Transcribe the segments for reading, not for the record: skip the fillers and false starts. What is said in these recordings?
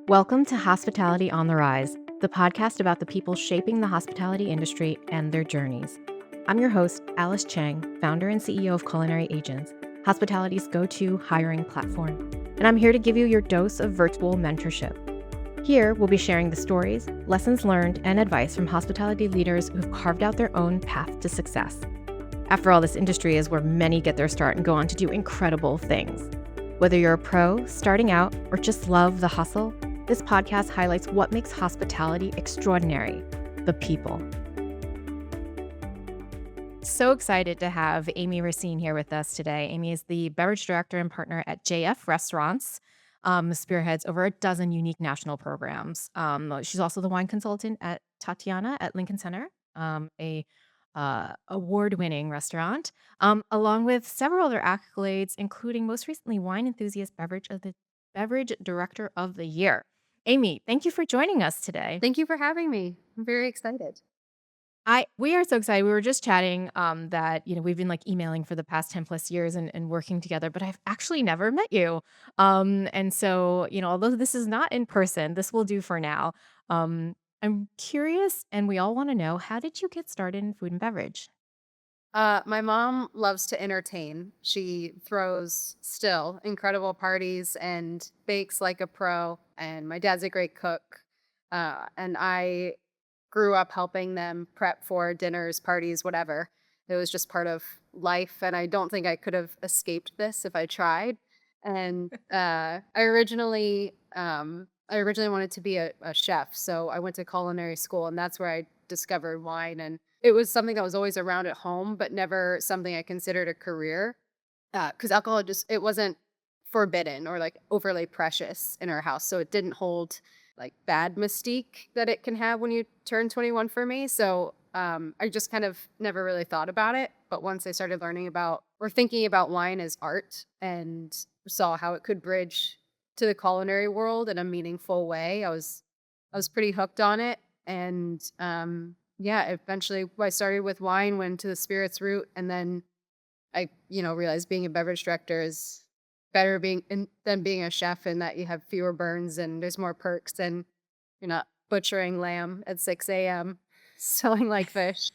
Welcome to Hospitality on the Rise, the podcast about the people shaping the hospitality industry and their journeys. I'm your host, Alice Cheng, founder and CEO of Culinary Agents, hospitality's go-to hiring platform. And I'm here to give you your dose of virtual mentorship. Here, we'll be sharing the stories, lessons learned, and advice from hospitality leaders who've carved out their own path to success. After all, this industry is where many get their start and go on to do incredible things. Whether you're a pro, starting out, or just love the hustle, this podcast highlights what makes hospitality extraordinary: the people. So excited to have Amy Racine here with us today. Amy is the beverage director and partner at JF Restaurants, spearheads over a dozen unique national programs. She's also the wine consultant at Tatiana at Lincoln Center, a award-winning restaurant, along with several other accolades, including most recently Wine Enthusiast Beverage Director of the Year. Amy, thank you for joining us today. Thank you for having me. I'm very excited. We are so excited. We were just chatting that we've been like emailing for the past 10 plus years and working together, but I've actually never met you. And so, although this is not in person, this will do for now. I'm curious, and we all want to know, how did you get started in food and beverage? My mom loves to entertain. She throws still incredible parties and bakes like a pro. And my dad's a great cook. And I grew up helping them prep for dinners, parties, whatever. It was just part of life. And I don't think I could have escaped this if I tried. And I originally wanted to be a chef. So I went to culinary school, and that's where I discovered wine. And it was something that was always around at home, but never something I considered a career. Because alcohol it wasn't forbidden or like overly precious in our house. So it didn't hold like bad mystique that it can have when you turn 21 for me. So I just kind of never really thought about it. But once I started learning about or thinking about wine as art and saw how it could bridge to the culinary world in a meaningful way, I was pretty hooked on it. And yeah, eventually I started with wine, went to the spirits route, and then I realized being a beverage director is better than being a chef in that you have fewer burns and there's more perks and you're not butchering lamb at 6 a.m. selling like fish.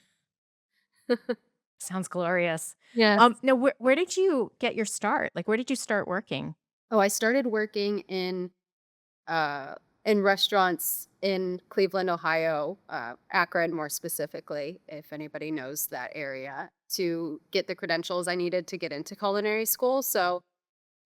Sounds glorious. Yes. No, where did you get your start? Like, where did you start working? Oh, I started working uh, in restaurants in Cleveland, Ohio, Akron more specifically, if anybody knows that area, to get the credentials I needed to get into culinary school. So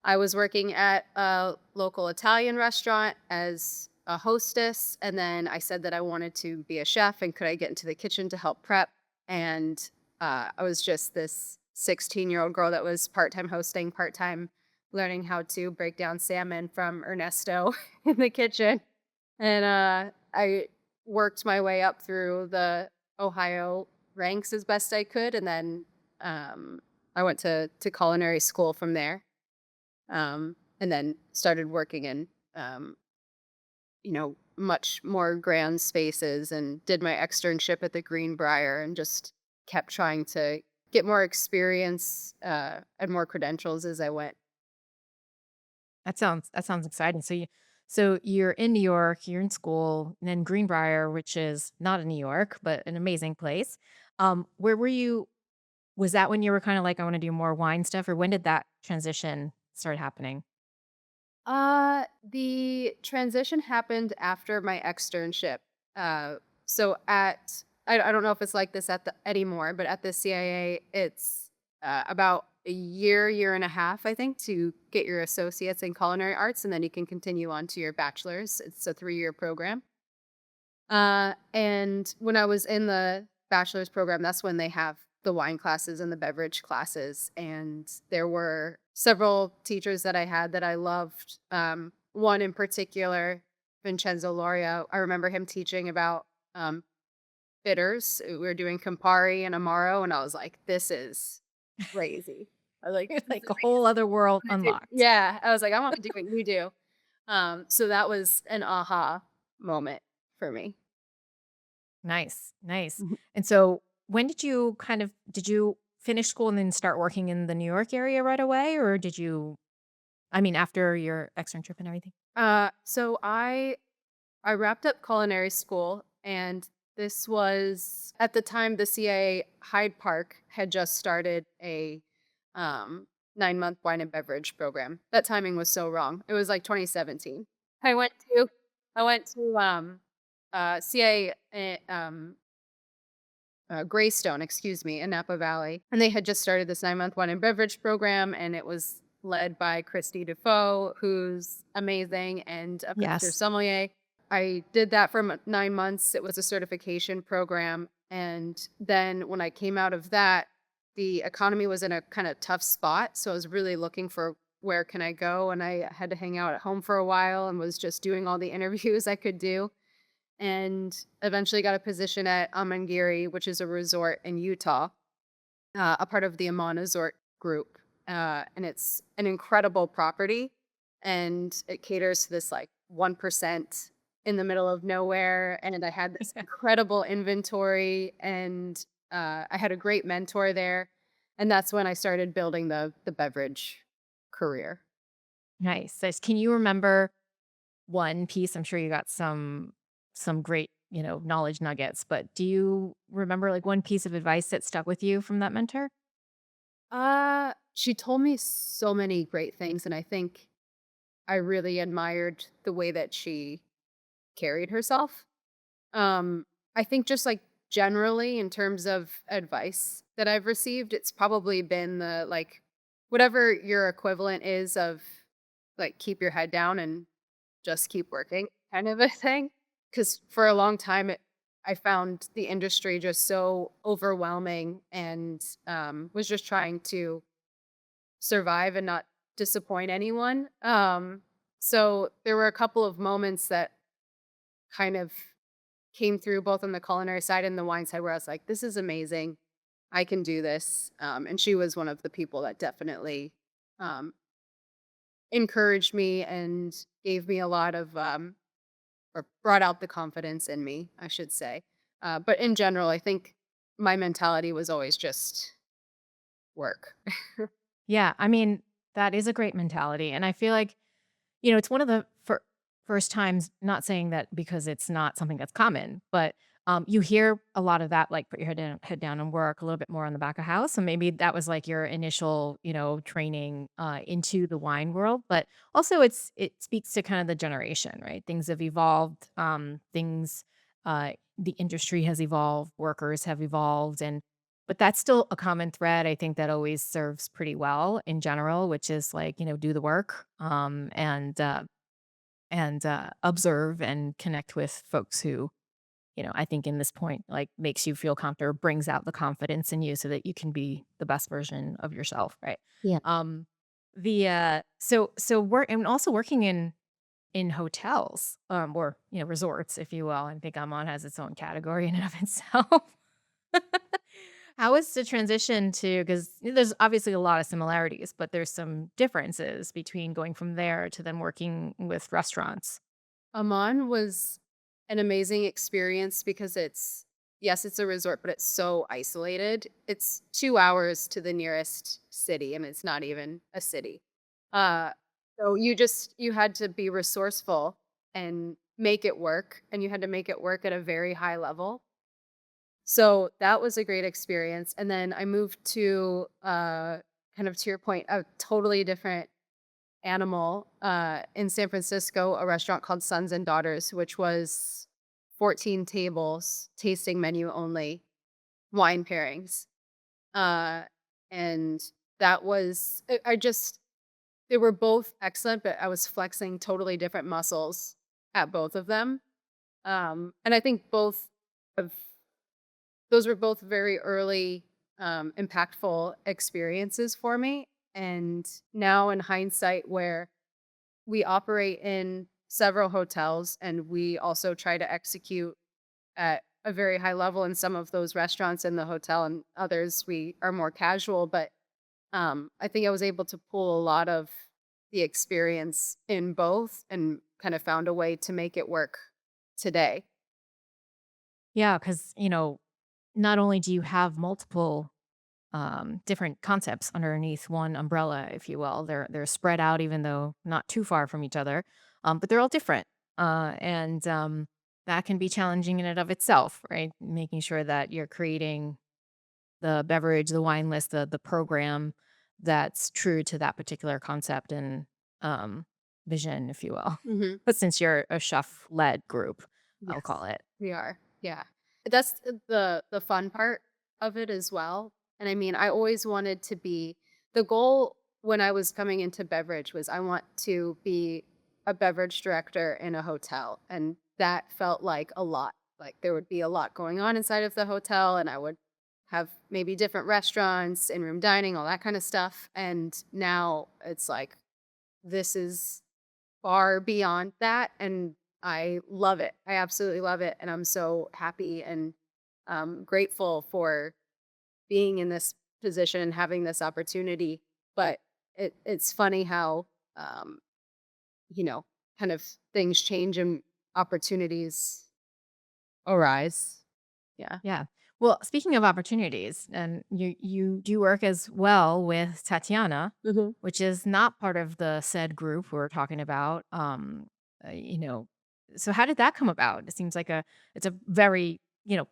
I was working at a local Italian restaurant as a hostess, and then I said that I wanted to be a chef and could I get into the kitchen to help prep. And I was just this 16-year-old girl that was part-time hosting, part-time learning how to break down salmon from Ernesto in the kitchen. And I worked my way up through the Ohio ranks as best I could. And then I went to culinary school from there, and then started working in, um, much more grand spaces and did my externship at the Greenbrier and just kept trying to get more experience and more credentials as I went. That sounds exciting. So you're in New York, you're in school, and then Greenbrier, which is not in New York, but an amazing place. Where were you? Was that when you were kind of like, I want to do more wine stuff, or when did that transition start happening? The transition happened after my externship. So I don't know if it's like this anymore, but at the CIA, it's about a year and a half, I think, to get your associates in culinary arts, and then you can continue on to your bachelor's. It's a 3-year program. And when I was in the bachelor's program, that's when they have the wine classes and the beverage classes. And there were several teachers that I had that I loved. One in particular, Vincenzo Loria, I remember him teaching about bitters. We were doing Campari and Amaro, and I was like, this is crazy. I was like, this Like is a whole other world unlocked. yeah. I was like, I want to do what you do. So that was an aha moment for me. Nice, nice. And so when did you finish school and then start working in the New York area right away, or did you? I mean, after your externship and everything? So I wrapped up culinary school, and this was at the time the CIA Hyde Park had just started a um, 9-month wine and beverage program. That timing was so wrong. It was like 2017. I went to I went to CIA Greystone, excuse me, in Napa Valley. And they had just started this 9-month wine and beverage program, and it was led by Christy Defoe, who's amazing, and a master Yes. sommelier. I did that for 9 months. It was a certification program. And then when I came out of that, the economy was in a kind of tough spot. So I was really looking for where can I go? And I had to hang out at home for a while and was just doing all the interviews I could do and eventually got a position at Amangiri, which is a resort in Utah, a part of the Amman Resort Group. And it's an incredible property, and it caters to this like 1% in the middle of nowhere. And I had this incredible inventory, and I had a great mentor there. And that's when I started building the beverage career. Nice. Nice. Can you remember one piece? I'm sure you got some great, knowledge nuggets, but do you remember like one piece of advice that stuck with you from that mentor? She told me so many great things, and I think I really admired the way that she carried herself. Um, I think just like generally in terms of advice that I've received, it's probably been the like whatever your equivalent is of like keep your head down and just keep working kind of a thing. Cause for a long time I found the industry just so overwhelming and was just trying to survive and not disappoint anyone. So there were a couple of moments that kind of came through both on the culinary side and the wine side where I was like, this is amazing. I can do this. And she was one of the people that definitely um, encouraged me and gave me a lot of, or brought out the confidence in me, I should say. But in general, I think my mentality was always just work. Yeah, I mean, that is a great mentality, and I feel like, it's one of the first times, not saying that because it's not something that's common, but, you hear a lot of that, like, "Put your head down and work," a little bit more on the back of house, so maybe that was, like, your initial, training, into the wine world, but also it speaks to kind of the generation, right? Things have evolved, the industry has evolved, workers have evolved, but that's still a common thread, I think, that always serves pretty well in general, which is like, do the work, and observe and connect with folks who, I think in this point, like makes you feel comfortable, brings out the confidence in you so that you can be the best version of yourself, right? Yeah. Um, so work and also working in hotels, or resorts, if you will. I think Amman has its own category in and of itself. How is the transition to, because there's obviously a lot of similarities, but there's some differences between going from there to then working with restaurants. Amman was an amazing experience because it's yes, it's a resort, but it's so isolated. It's 2 hours to the nearest city, and it's not even a city. Uh, so you had to be resourceful and make it work, and you had to make it work at a very high level. So that was a great experience, and then I moved to, kind of to your point, a totally different animal, in San Francisco, a restaurant called Sons and Daughters, which was 14 tables, tasting menu only, wine pairings. Uh, and that was I just they were both excellent, but I was flexing totally different muscles at both of them. And I think both of those were both very early, impactful experiences for me. And now in hindsight, where we operate in several hotels and we also try to execute at a very high level in some of those restaurants in the hotel, and others we are more casual, but I think I was able to pull a lot of the experience in both and kind of found a way to make it work today. Yeah, because, not only do you have multiple, different concepts underneath one umbrella, if you will. They're spread out, even though not too far from each other, but they're all different, and that can be challenging in and of itself, right? Making sure that you're creating the beverage, the wine list, the program that's true to that particular concept and um, vision, if you will. Hmm. But since you're a chef led group, I'll Yes, call it. we are. Yeah. That's the fun part of it as well. And I mean, I always wanted to be the goal when I was coming into beverage was I want to be a beverage director in a hotel. And that felt like a lot. Like there would be a lot going on inside of the hotel and I would have maybe different restaurants, in-room dining, all that kind of stuff. And now it's like this is far beyond that, and I love it. I absolutely love it, and I'm so happy and grateful for being in this position and having this opportunity. But it's funny how um, you know, kind of things change and opportunities arise. Yeah. Yeah. Well, speaking of opportunities, and you do work as well with Tatiana, Hmm. which is not part of the said group we're talking about. So how did that come about? It seems like it's a very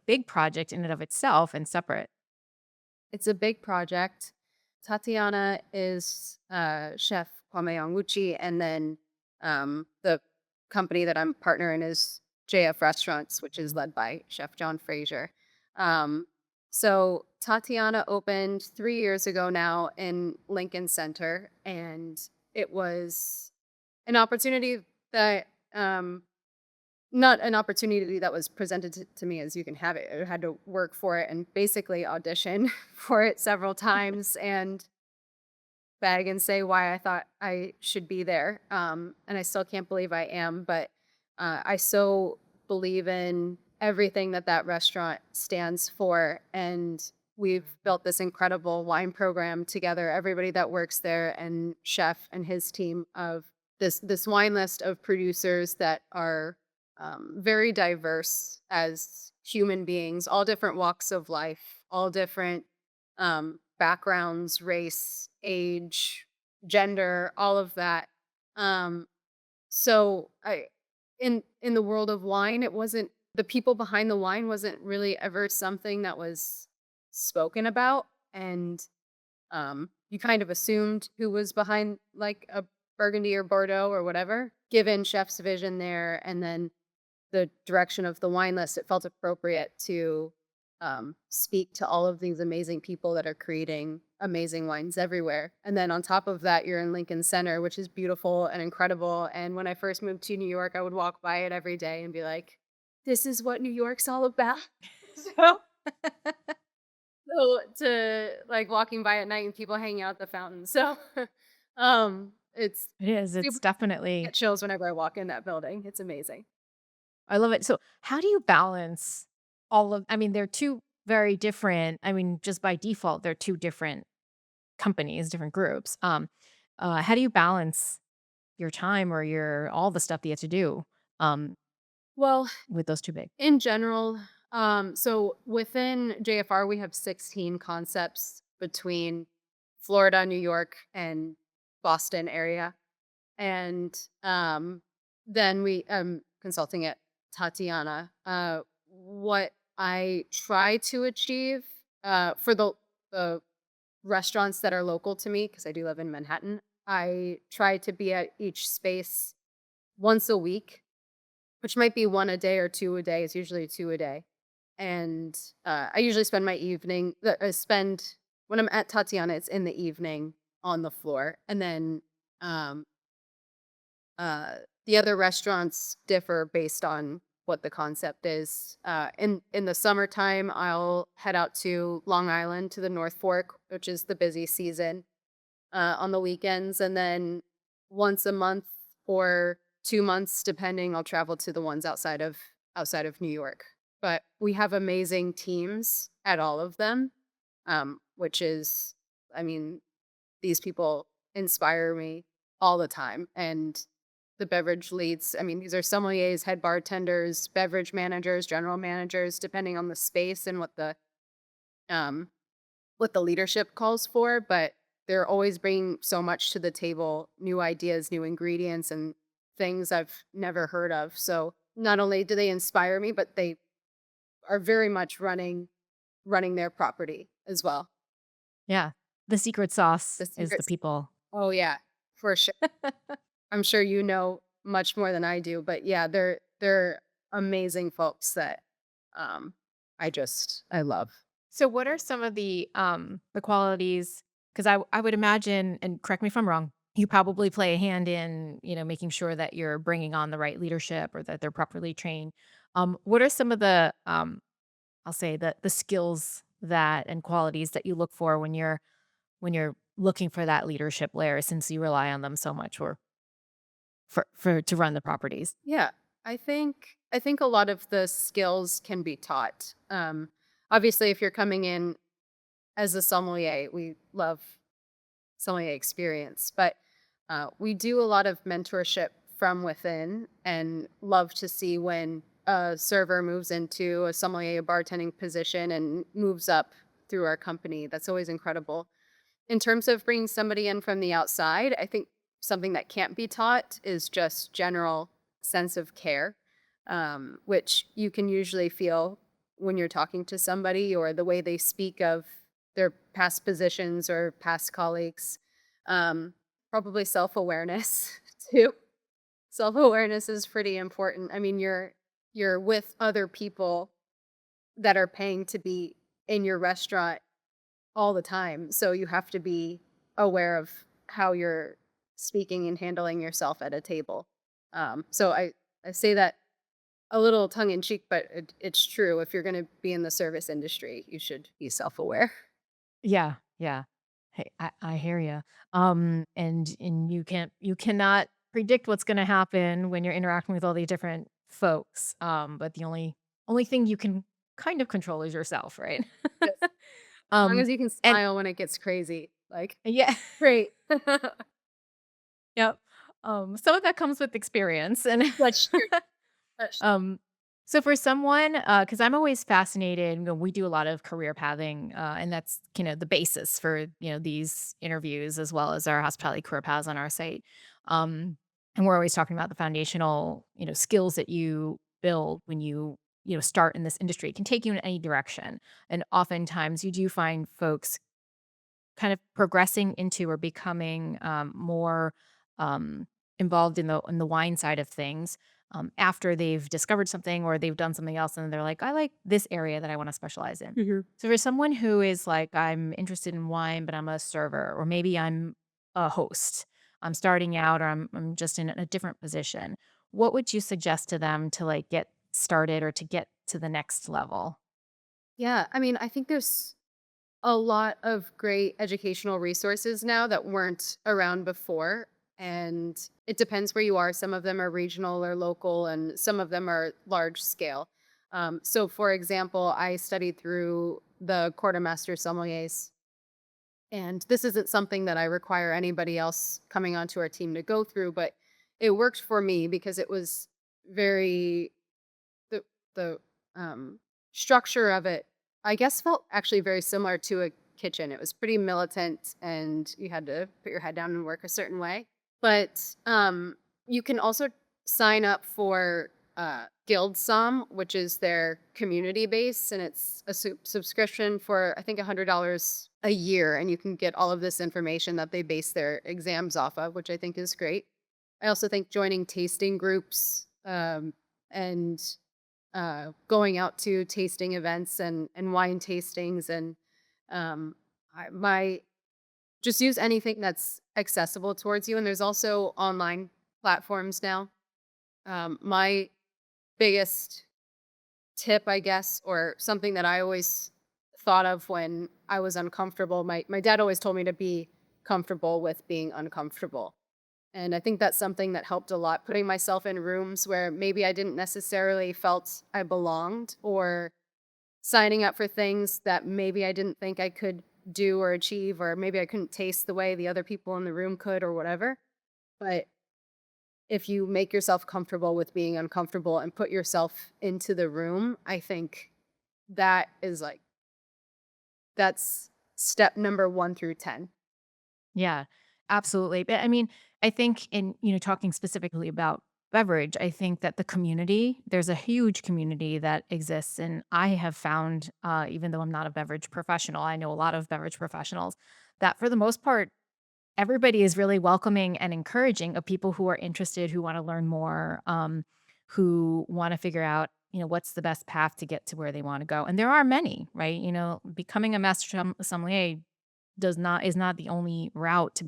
big project in and of itself and separate. It's a big project. Tatiana is chef Kwame Onwuchi, and then the company that I'm partner in is JF Restaurants, which is led by Chef John Fraser. Um, so Tatiana opened 3 years ago now in Lincoln Center, and it was an opportunity that not an opportunity that was presented to me as you can have it. I had to work for it and basically audition for it several times and beg and say why I thought I should be there. And I still can't believe I am, but I so believe in everything that that restaurant stands for. And we've built this incredible wine program together. Everybody that works there and chef and his team of this wine list of producers that are very diverse as human beings, all different walks of life, all different backgrounds, race, age, gender, all of that. Um, so I in the world of wine, it wasn't the people behind the wine wasn't really ever something that was spoken about. And you kind of assumed who was behind like a Burgundy or Bordeaux or whatever, given chef's vision there and then the direction of the wine list, it felt appropriate to speak to all of these amazing people that are creating amazing wines everywhere. And then on top of that, you're in Lincoln Center, which is beautiful and incredible. And when I first moved to New York, I would walk by it every day and be like, this is what New York's all about. so, so to like walking by at night and people hanging out at the fountain. So it's It is. It's super definitely. get chills whenever I walk in that building. It's amazing. I love it. So how do you balance all of? I mean, they're two very different. I mean, just by default, they're two different companies, different groups. How do you balance your time or your all the stuff that you have to do um, Well, with those two big? in general, so within JFR, we have 16 concepts between Florida, New York, and Boston area. And then we consulting at Tatiana. What I try to achieve for the restaurants that are local to me, because I do live in Manhattan, I try to be at each space once a week, which might be one a day or two a day. It's usually two a day. And I usually spend my evening, spend when I'm at Tatiana, it's in the evening on the floor. And then um, uh, the other restaurants differ based on what the concept is. In the summertime, I'll head out to Long Island to the North Fork, which is the busy season on the weekends, and then once a month or 2 months, depending, I'll travel to the ones outside of New York. But we have amazing teams at all of them, which is, I mean, these people inspire me all the time. And the beverage leads, I mean, these are sommeliers, head bartenders, beverage managers, general managers, depending on the space and um, what the leadership calls for, but they're always bringing so much to the table, new ideas, new ingredients, and things I've never heard of. So not only do they inspire me, but they are very much running their property as well. Yeah. The secret sauce The is the secrets. people. Oh yeah, for sure. I'm sure you know much more than I do, but yeah, they're amazing folks that um I love. So what are some of the qualities, cuz I would imagine, and correct me if I'm wrong, you probably play a hand in, making sure that you're bringing on the right leadership or that they're properly trained. What are some of the I'll say the skills that and qualities that you look for when you're looking for that leadership layer, since you rely on them so much or for to run the properties? Yeah, I think a lot of the skills can be taught. Obviously, if you're coming in as a sommelier, we love sommelier experience, but we do a lot of mentorship from within, and love to see when a server moves into a sommelier bartending position and moves up through our company. That's always incredible. In terms of bringing somebody in from the outside, I think something that can't be taught is just general sense of care, which you can usually feel when you're talking to somebody or the way they speak of their past positions or past colleagues. Um, Probably self awareness too. Self awareness is pretty important. I mean, you're with other people that are paying to be in your restaurant all the time. So you have to be aware of how you're speaking and handling yourself at a table. So I say that a little tongue in cheek, but it's true. If you're going to be in the service industry, you should be self aware. Yeah, yeah. Hey, I hear you. And you cannot predict what's going to happen when you're interacting with all these different folks. But the only thing you can kind of control is yourself, right? Yes. As long um, as you can and smile when it gets crazy, like, yeah, great. yep. Some of that comes with experience, and That's true. That's true. Um, so for someone, because I'm always fascinated, we do a lot of career pathing, and that's the basis for these interviews as well as our hospitality career paths on our site. Um, and we're always talking about the foundational skills that you build when you start in this industry. It can take you in any direction, and oftentimes you do find folks kind of progressing into or becoming more um, involved in the wine side of things after they've discovered something or they've done something else, and they're like, I like this area that I want to specialize in. Mhm. So for someone who is like, I'm interested in wine, but I'm a server, or maybe I'm a host, I'm starting out, or I'm just in a different position. What would you suggest to them to like get started or to get to the next level? Yeah, I mean, I think there's a lot of great educational resources now that weren't around before. And it depends where you are. Some of them are regional or local, and some of them are large scale. So, for example, I studied through the quartermaster sommeliers, and this isn't something that I require anybody else coming onto our team to go through, but it worked for me because it was very the structure of it, I guess, felt actually very similar to a kitchen. It was pretty militant, and you had to put your head down and work a certain way. But you can also sign up for Guild Som, which is their community base, and it's a subscription for I think $100 a year, and you can get all of this information that they base their exams off of, which I think is great. I also think joining tasting groups and going out to tasting events and wine tastings and um, my just use anything that's accessible towards you. And there's also online platforms now. My biggest tip, I guess, or something that I always thought of when I was uncomfortable. My dad always told me to be comfortable with being uncomfortable. And I think that's something that helped a lot, putting myself in rooms where maybe I didn't necessarily felt I belonged, or signing up for things that maybe I didn't think I could do or achieve, or maybe I couldn't taste the way the other people in the room could or whatever. But if you make yourself comfortable with being uncomfortable and put yourself into the room, I think that is like that's step number 1 through 10. Yeah, absolutely. But I mean, I think in, talking specifically about beverage, I think that the community, there's a huge community that exists. And I have found, even though I'm not a beverage professional, I know a lot of beverage professionals that for the most part, everybody is really welcoming and encouraging of people who are interested, who want to learn more, who want to figure out, what's the best path to get to where they want to go. And there are many, right? Becoming a sommelier is not the only route to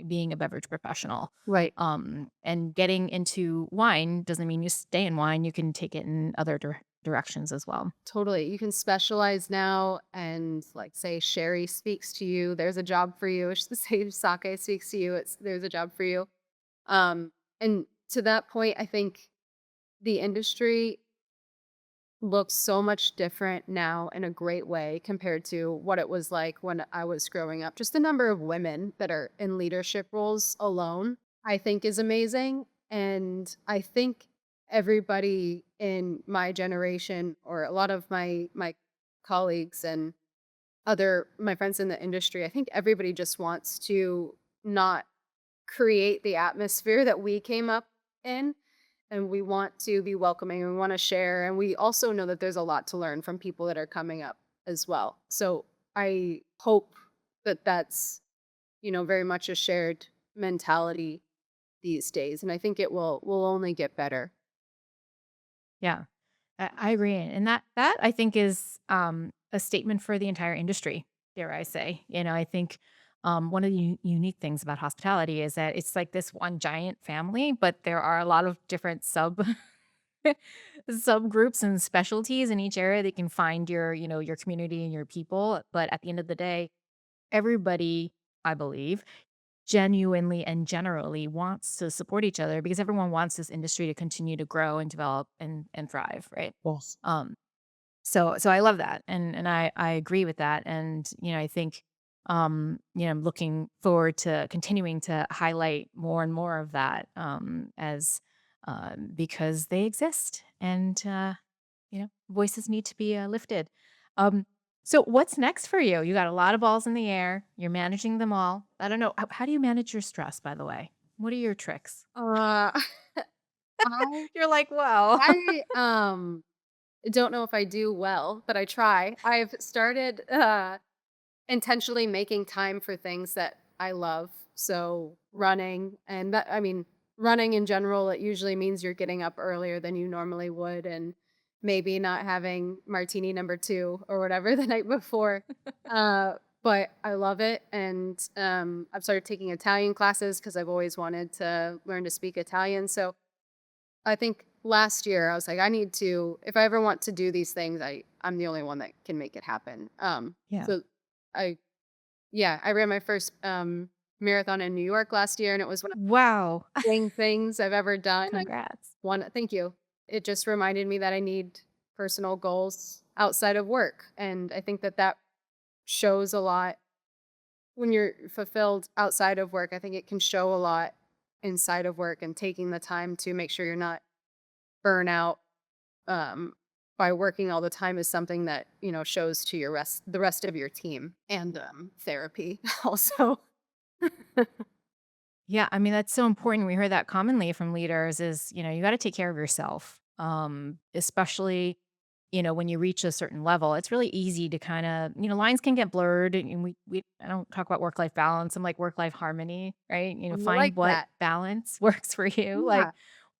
being a beverage professional. Right. And getting into wine doesn't mean you stay in wine. You can take it in other directions as well. Totally. You can specialize now and like say sherry speaks to you, there's a job for you. Say sake speaks to you, there's a job for you. And to that point, I think the industry looks so much different now in a great way compared to what it was like when I was growing up. Just the number of women that are in leadership roles alone, I think is amazing. And I think everybody in my generation or a lot of my colleagues and other my friends in the industry, I think everybody just wants to not create the atmosphere that we came up in, and we want to be welcoming and we want to share, and we also know that there's a lot to learn from people that are coming up as well. So I hope that that's, very much a shared mentality these days, and I think it will only get better. Yeah, I agree, and that I think is a statement for the entire industry. Dare I say? I think one of the unique things about hospitality is that it's like this one giant family, but there are a lot of different subgroups and specialties in each area that you can find your community and your people. But at the end of the day, everybody, I believe, genuinely and generally wants to support each other because everyone wants this industry to continue to grow and develop and thrive, right? Yes. Um, so I love that, and I agree with that, and I think I'm looking forward to continuing to highlight more and more of that as because they exist, and voices need to be lifted. Um, so what's next for you? You got a lot of balls in the air. You're managing them all. I don't know. How do you manage your stress, by the way? What are your tricks? Uh, I You're like, well, I don't know if I do well, but I try. I've started intentionally making time for things that I love. So running and that I mean running in general, it usually means you're getting up earlier than you normally would and maybe not having martini number 2 or whatever the night before. But I love it, and I've started taking Italian classes because I've always wanted to learn to speak Italian. So I think last year I was like, I need to, if I ever want to do these things, I'm the only one that can make it happen. yeah. So I, yeah, I ran my first marathon in New York last year, and it was one of Wow. the thing things I've ever done. I Congrats. one, thank you. It just reminded me that I need personal goals outside of work, and I think that that shows a lot when you're fulfilled outside of work. I think it can show a lot inside of work, and taking the time to make sure you're not burnout um, by working all the time is something that shows to the rest of your team, and therapy also. Yeah, I mean, that's so important. We hear that commonly from leaders is, you got to take care of yourself. Especially, when you reach a certain level, it's really easy to kind of, lines can get blurred and I don't talk about work-life balance. I'm like work-life harmony, right? I Find like what that. balance works for you. Like, Yeah,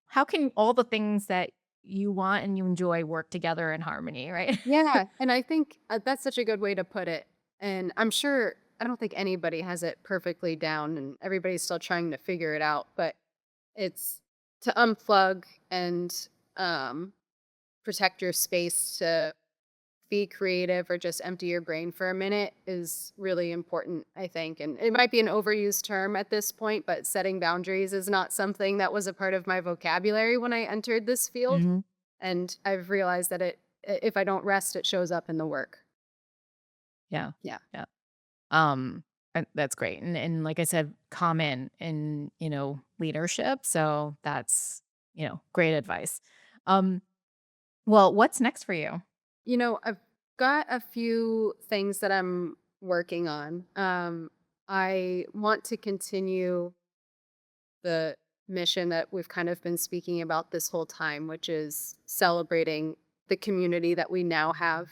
how can all the things that you want and you enjoy work together in harmony, right? yeah, and I think that's such a good way to put it. And I'm sure I don't think anybody has it perfectly down, and everybody's still trying to figure it out. But it's to unplug and um, protect your space to be creative or just empty your brain for a minute is really important, I think. And it might be an overused term at this point, but setting boundaries is not something that was a part of my vocabulary when I entered this field. Hmm. And I've realized that if I don't rest, it shows up in the work. Yeah. Yeah. Yeah. And that's great. And like I said, common in, leadership. So that's, great advice. Um, well, what's next for you? I've got a few things that I'm working on. I want to continue the mission that we've kind of been speaking about this whole time, which is celebrating the community that we now have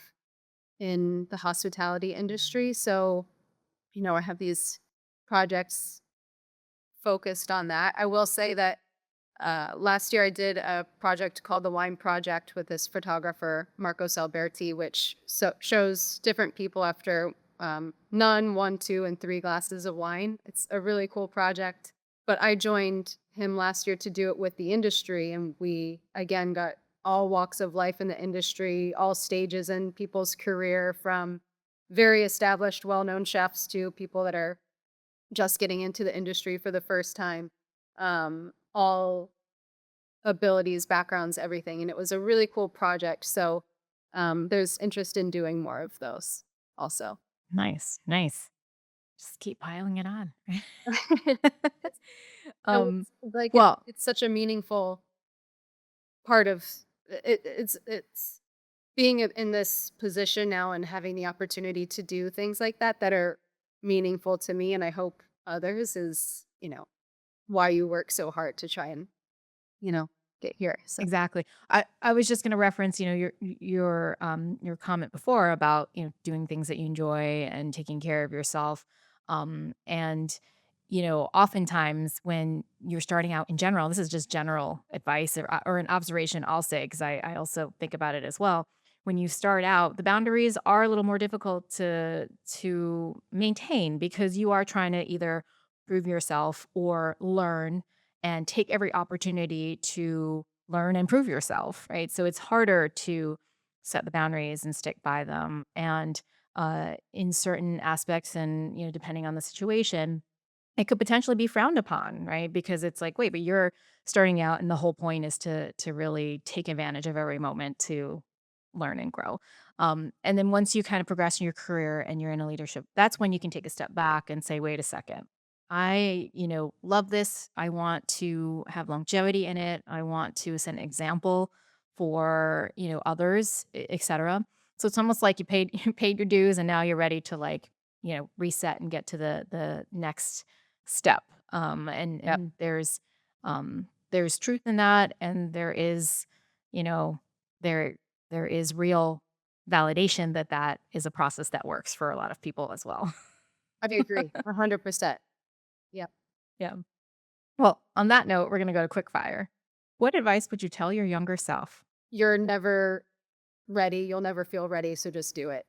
in the hospitality industry. So, I have these projects focused on that. I will say that last year I did a project called the Wine Project with this photographer, Marcos Alberti, which shows different people after none, 1, 2, and 3 glasses of wine. It's a really cool project. But I joined him last year to do it with the industry, and we again got all walks of life in the industry, all stages in people's career, from very established, well-known chefs to people that are just getting into the industry for the first time. All abilities, backgrounds, everything. And it was a really cool project. So there's interest in doing more of those also. Nice, nice. Just keep piling it on. So um, it's like well, it's such a meaningful part of it. It's being in this position now and having the opportunity to do things like that are meaningful to me, and I hope others, is why you work so hard to try and get here. So exactly. I was just going to reference, your comment before about, doing things that you enjoy and taking care of yourself. And oftentimes when you're starting out in general, this is just general advice or an observation I'll say, because I also think about it as well. When you start out, the boundaries are a little more difficult to maintain because you are trying to either prove yourself or learn and take every opportunity to learn and prove yourself, right? So it's harder to set the boundaries and stick by them. And in certain aspects, and depending on the situation, it could potentially be frowned upon, right? Because it's like, wait, but you're starting out, and the whole point is to really take advantage of every moment to learn and grow. And then once you kind of progress in your career and you're in a leadership, that's when you can take a step back and say, wait a second. I, love this. I want to have longevity in it. I want to set an example for, others, etc. So it's almost like you paid you paid your dues, and now you're ready to, like, reset and get to the next step. And yep. and there's truth in that, and there is, you know, there there is real validation that that is a process that works for a lot of people as well. I agree 100%. Yep. Yeah. Well, on that note, we're gonna go to quick fire. What advice would you tell your younger self? You're never ready. You'll never feel ready. So just do it.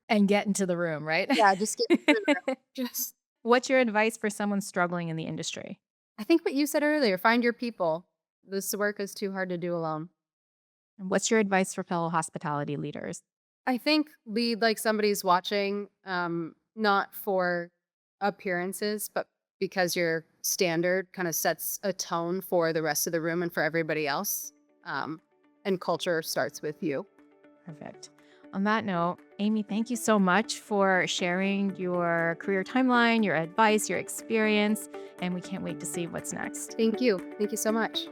And get into the room, right? Yeah. Just get into the room. Just, What's your advice for someone struggling in the industry? I think what you said earlier, find your people. This work is too hard to do alone. And what's your advice for fellow hospitality leaders? I think lead like somebody's watching, not for appearances, but because your standard kind of sets a tone for the rest of the room and for everybody else. And culture starts with you. Perfect. On that note, Amy, thank you so much for sharing your career timeline, your advice, your experience, and we can't wait to see what's next. Thank you. Thank you so much.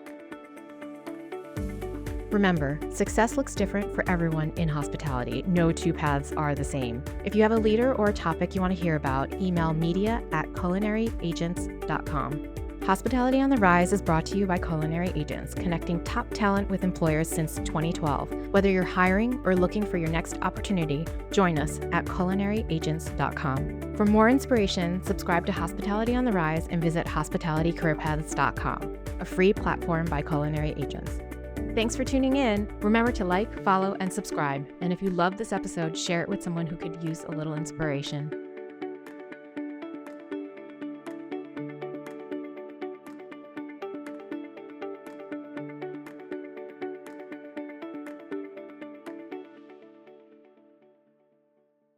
Remember, success looks different for everyone in hospitality. No two paths are the same. If you have a leader or a topic you want to hear about, email media@culinaryagents.com. Hospitality on the Rise is brought to you by Culinary Agents, connecting top talent with employers since 2012. Whether you're hiring or looking for your next opportunity, join us at culinaryagents.com. For more inspiration, subscribe to Hospitality on the Rise and visit hospitalitycareerpaths.com, a free platform by Culinary Agents. Thanks for tuning in. Remember to like, follow, and subscribe. And if you love this episode, share it with someone who could use a little inspiration.